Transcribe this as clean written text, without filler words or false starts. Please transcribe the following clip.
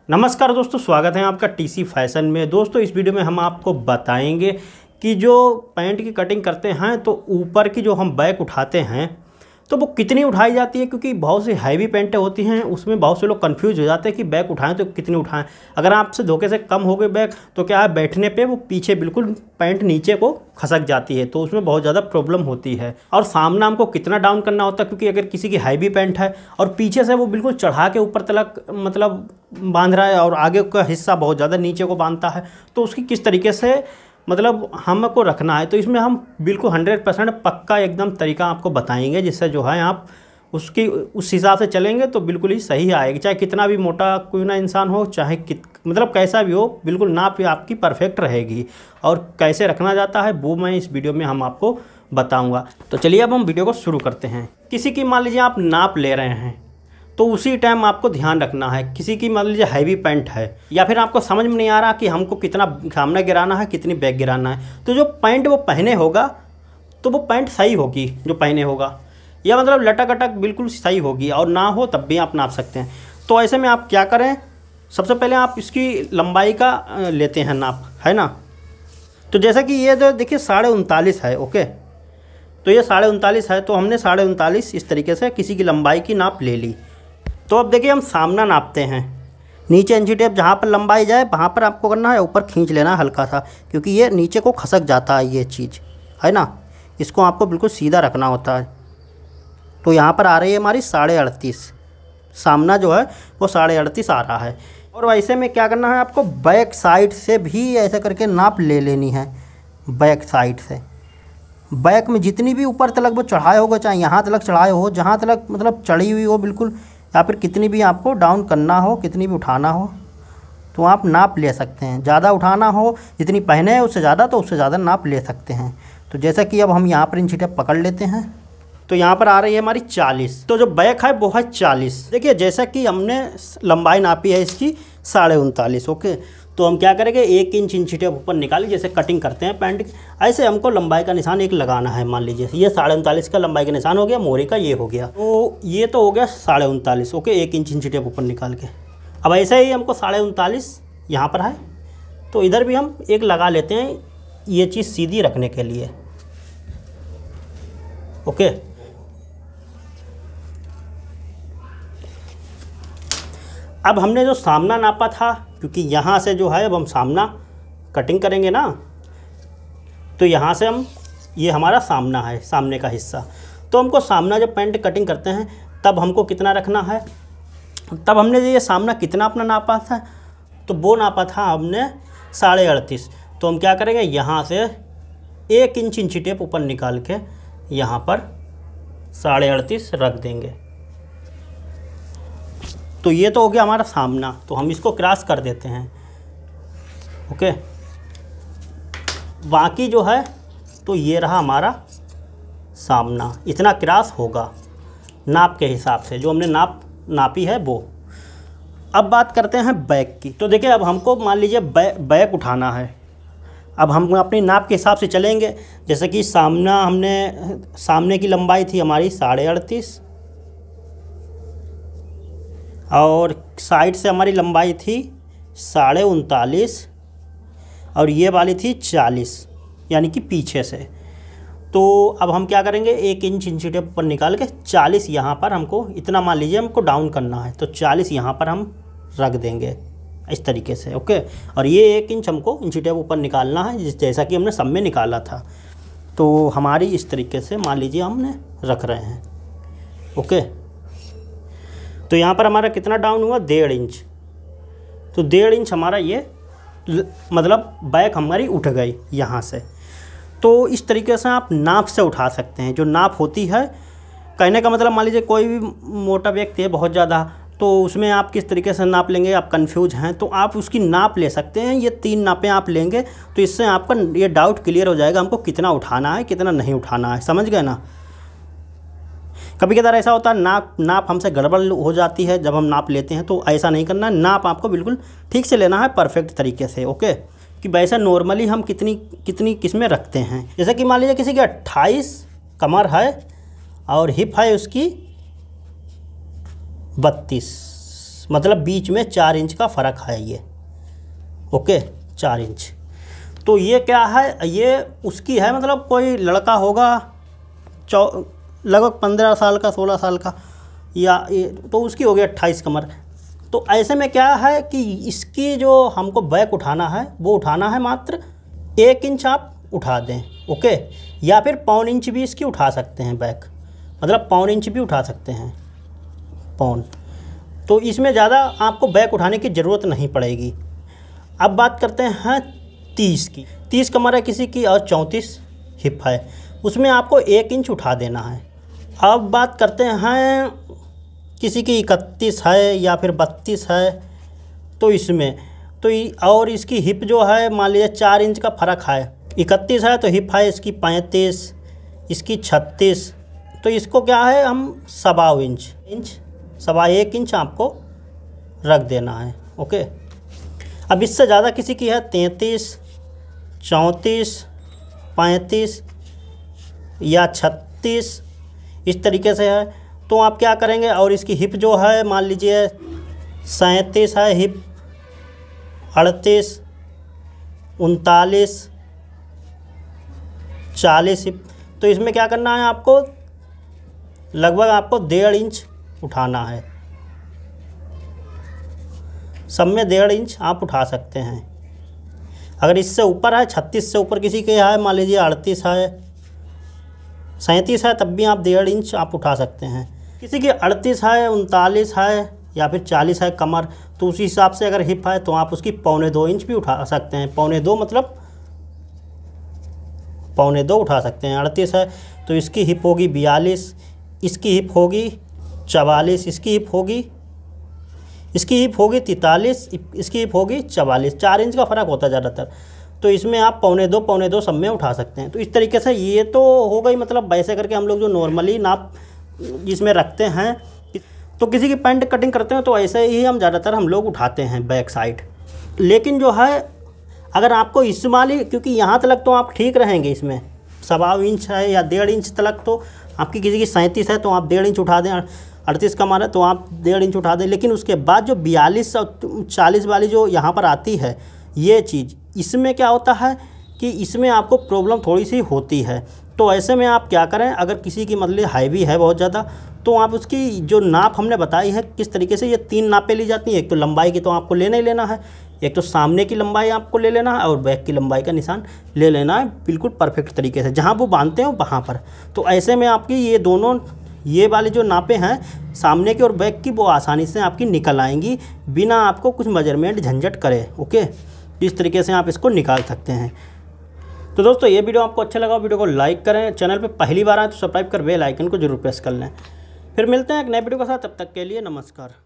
नमस्कार दोस्तों, स्वागत है आपका टीसी फैशन में। दोस्तों इस वीडियो में हम आपको बताएंगे कि जो पैंट की कटिंग करते हैं तो ऊपर की जो हम बैक उठाते हैं तो वो कितनी उठाई जाती है, क्योंकि बहुत सी हैवी पैंटें होती हैं। उसमें बहुत से लोग कंफ्यूज हो जाते हैं कि बैक उठाएं तो कितनी उठाएं। अगर आपसे धोखे से कम हो गए बैक तो क्या है, बैठने पे वो पीछे बिल्कुल पैंट नीचे को खसक जाती है, तो उसमें बहुत ज़्यादा प्रॉब्लम होती है। और सामना हमको कितना डाउन करना होता है, क्योंकि अगर किसी की हैवी पैंट है और पीछे से वो बिल्कुल चढ़ा के ऊपर तक मतलब बांध रहा है और आगे का हिस्सा बहुत ज़्यादा नीचे को बांधता है, तो उसकी किस तरीके से मतलब हमको रखना है। तो इसमें हम बिल्कुल 100% पक्का एकदम तरीका आपको बताएंगे, जिससे जो है आप उसकी उस हिसाब से चलेंगे तो बिल्कुल ही सही आएगी। चाहे कितना भी मोटा कोई ना इंसान हो, चाहे मतलब कैसा भी हो, बिल्कुल नाप आपकी परफेक्ट रहेगी। और कैसे रखना जाता है वो मैं इस वीडियो में हम आपको बताऊँगा। तो चलिए अब हम वीडियो को शुरू करते हैं। किसी की मान लीजिए आप नाप ले रहे हैं तो उसी टाइम आपको ध्यान रखना है। किसी की मान लीजिए हैवी पैंट है या फिर आपको समझ में नहीं आ रहा कि हमको कितना सामने गिराना है, कितनी बैक गिराना है, तो जो पैंट वो पहने होगा तो वो पैंट सही होगी जो पहने होगा, या मतलब लटक अटक बिल्कुल सही होगी, और ना हो तब भी आप नाप सकते हैं। तो ऐसे में आप क्या करें, सबसे पहले आप इसकी लंबाई का लेते हैं नाप, है ना। तो जैसा कि ये जो देखिए 39.5 है, ओके। तो ये 39.5 है, तो हमने 39.5 इस तरीके से किसी की लंबाई की नाप ले ली। तो अब देखिए हम सामना नापते हैं। नीचे इंची टेप जहाँ पर लंबाई जाए वहाँ पर आपको करना है, ऊपर खींच लेना है हल्का सा, क्योंकि ये नीचे को खसक जाता है ये चीज़, है ना। इसको आपको बिल्कुल सीधा रखना होता है। तो यहाँ पर आ रही है हमारी 38.5, सामना जो है वो 38.5 आ रहा है। और वैसे में क्या करना है, आपको बैक साइड से भी ऐसे करके नाप ले लेनी है। बैक साइड से बैक में जितनी भी ऊपर तक वो चढ़ाए होगा, चाहे यहाँ तक चढ़ाए हो, जहाँ तक मतलब चढ़ी हुई हो बिल्कुल, या फिर कितनी भी आपको डाउन करना हो, कितनी भी उठाना हो तो आप नाप ले सकते हैं। ज़्यादा उठाना हो, जितनी पहने है उससे ज़्यादा, तो उससे ज़्यादा नाप ले सकते हैं। तो जैसा कि अब हम यहाँ पर इंची टेप पकड़ लेते हैं, तो यहाँ पर आ रही है हमारी 40। तो जो बैक है वो है 40। देखिए जैसा कि हमने लंबाई नापी है इसकी 39.5, ओके। तो हम क्या करेंगे, 1 इंच इंची टेप ऊपर निकाली, जैसे कटिंग करते हैं पैंट, ऐसे हमको लंबाई का निशान एक लगाना है। मान लीजिए ये 39.5 का लंबाई का निशान हो गया, मोहरे का ये हो गया, तो ये तो हो गया 39.5, ओके। 1 इंच इंची टेप ऊपर निकाल के अब ऐसे ही हमको 39.5 यहाँ पर है, तो इधर भी हम एक लगा लेते हैं, ये चीज़ सीधी रखने के लिए, ओके। अब हमने जो सामना नापा था, क्योंकि यहाँ से जो है अब हम सामना कटिंग करेंगे ना, तो यहाँ से हम, ये हमारा सामना है, सामने का हिस्सा। तो हमको सामना जब पैंट कटिंग करते हैं तब हमको कितना रखना है, तब हमने ये सामना कितना अपना नापा था, तो वो नापा था हमने 38.5। तो हम क्या करेंगे, यहाँ से 1 इंच इंची टेप ऊपर निकाल के यहाँ पर 38.5 रख देंगे। तो ये तो हो गया हमारा सामना, तो हम इसको क्रॉस कर देते हैं, ओके। बाकी जो है तो ये रहा हमारा सामना, इतना क्रॉस होगा नाप के हिसाब से, जो हमने नापी है वो। अब बात करते हैं बैक की। तो देखिए अब हमको मान लीजिए बैक उठाना है। अब हम अपनी नाप के हिसाब से चलेंगे। जैसे कि सामने की लंबाई थी हमारी 38.5, और साइड से हमारी लंबाई थी 39.5, और ये वाली थी 40, यानी कि पीछे से। तो अब हम क्या करेंगे, 1 इंच इंची टेप पर निकाल के 40 यहाँ पर हमको, इतना मान लीजिए हमको डाउन करना है, तो 40 यहाँ पर हम रख देंगे इस तरीके से, ओके। और ये 1 इंच हमको इंची टेप ऊपर निकालना है, जैसा कि हमने सब में निकाला था। तो हमारी इस तरीके से मान लीजिए हमने रख रहे हैं, ओके। तो यहाँ पर हमारा कितना डाउन हुआ, 1.5 इंच। तो 1.5 इंच हमारा ये मतलब बैक हमारी उठ गई यहाँ से। तो इस तरीके से आप नाप से उठा सकते हैं। जो नाप होती है, कहने का मतलब मान लीजिए कोई भी मोटा व्यक्ति है बहुत ज़्यादा, तो उसमें आप किस तरीके से नाप लेंगे, आप कंफ्यूज हैं तो आप उसकी नाप ले सकते हैं। ये 3 नापें आप लेंगे तो इससे आपका ये डाउट क्लियर हो जाएगा, हमको कितना उठाना है, कितना नहीं उठाना है, समझ गए ना। कभी कभार ऐसा होता है नाप हमसे गड़बड़ हो जाती है जब हम नाप लेते हैं, तो ऐसा नहीं करना है। नाप आपको बिल्कुल ठीक से लेना है, परफेक्ट तरीके से, ओके। कि वैसे नॉर्मली हम कितनी किस में रखते हैं। जैसे कि मान लीजिए किसी की 28 कमर है और हिप है उसकी 32 मतलब बीच में 4 इंच का फ़र्क है ये, ओके 4 इंच। तो ये क्या है, ये उसकी है, मतलब कोई लड़का होगा लगभग 15 साल का 16 साल का, या तो उसकी हो गई 28 कमर। तो ऐसे में क्या है कि इसकी जो हमको बैक उठाना है वो उठाना है मात्र 1 इंच आप उठा दें, ओके। या फिर पौन इंच भी इसकी उठा सकते हैं बैक, मतलब पौन इंच भी उठा सकते हैं, पौन। तो इसमें ज़्यादा आपको बैक उठाने की ज़रूरत नहीं पड़ेगी। अब बात करते हैं 30 की। 30 कमर है किसी की और 34 हिप है, उसमें आपको 1 इंच उठा देना है। अब बात करते हैं किसी की 31 है या फिर 32 है, तो इसमें तो और इसकी हिप जो है मान लीजिए 4 इंच का फ़र्क है। 31 है तो हिप है इसकी 35, इसकी 36, तो इसको क्या है हम 1.25 इंच 1.25 इंच आपको रख देना है, ओके। अब इससे ज़्यादा किसी की है 33, 34, 35 या 36, इस तरीके से है, तो आप क्या करेंगे, और इसकी हिप जो है मान लीजिए 37 है हिप, 38, 39, 40 हिप, तो इसमें क्या करना है आपको, लगभग आपको 1.5 इंच उठाना है। सब में 1.5 इंच आप उठा सकते हैं। अगर इससे ऊपर है 36 से ऊपर किसी के है, मान लीजिए 38 है, 37 है, तब भी आप 1.5 इंच आप उठा सकते हैं। किसी की 38 है, 39 है या फिर 40 है कमर, तो उसी हिसाब से अगर हिप है तो आप उसकी 1.25 इंच भी उठा सकते हैं। 1.25 मतलब 1.25 उठा सकते हैं। 38 है तो इसकी हिप होगी 42, इसकी हिप होगी 44, इसकी हिप होगी 43, इसकी हिप होगी 44। 4 इंच का फ़र्क होता है ज़्यादातर, तो इसमें आप 1.25 सब में उठा सकते हैं। तो इस तरीके से ये तो हो गई, मतलब वैसे करके हम लोग जो नॉर्मली नाप इसमें रखते हैं। तो किसी की पैंट कटिंग करते हैं तो ऐसे ही हम ज़्यादातर हम लोग उठाते हैं बैक साइड। लेकिन जो है अगर आपको इस वाली, क्योंकि यहाँ तक तो आप ठीक रहेंगे, इसमें 1.25 इंच है या 1.5 इंच तक, तो आपकी किसी की 37 है तो आप 1.5 इंच उठा दें, 38 का मारा तो आप 1.5 इंच उठा दें। लेकिन उसके बाद जो 42 और 40 वाली जो यहाँ पर आती है ये चीज़, इसमें क्या होता है कि इसमें आपको प्रॉब्लम थोड़ी सी होती है। तो ऐसे में आप क्या करें, अगर किसी की मतलब हैवी है बहुत ज़्यादा, तो आप उसकी जो नाप हमने बताई है किस तरीके से, ये 3 नापें ली जाती हैं। एक तो लंबाई की तो आपको लेना ही लेना है, एक तो सामने की लंबाई आपको ले लेना है और बैक की लंबाई का निशान ले लेना है बिल्कुल परफेक्ट तरीके से, जहाँ वो बांधते हो वहाँ पर। तो ऐसे में आपकी ये दोनों ये वाली जो नापें हैं सामने की और बैक की, वो आसानी से आपकी निकल आएंगी बिना आपको कुछ मेजरमेंट झंझट करे, ओके। इस तरीके से आप इसको निकाल सकते हैं। तो दोस्तों ये वीडियो आपको अच्छा लगा, वीडियो को लाइक करें, चैनल पे पहली बार आए तो सब्सक्राइब कर बेल आइकन को जरूर प्रेस कर लें। फिर मिलते हैं एक नए वीडियो के साथ, तब तक के लिए नमस्कार।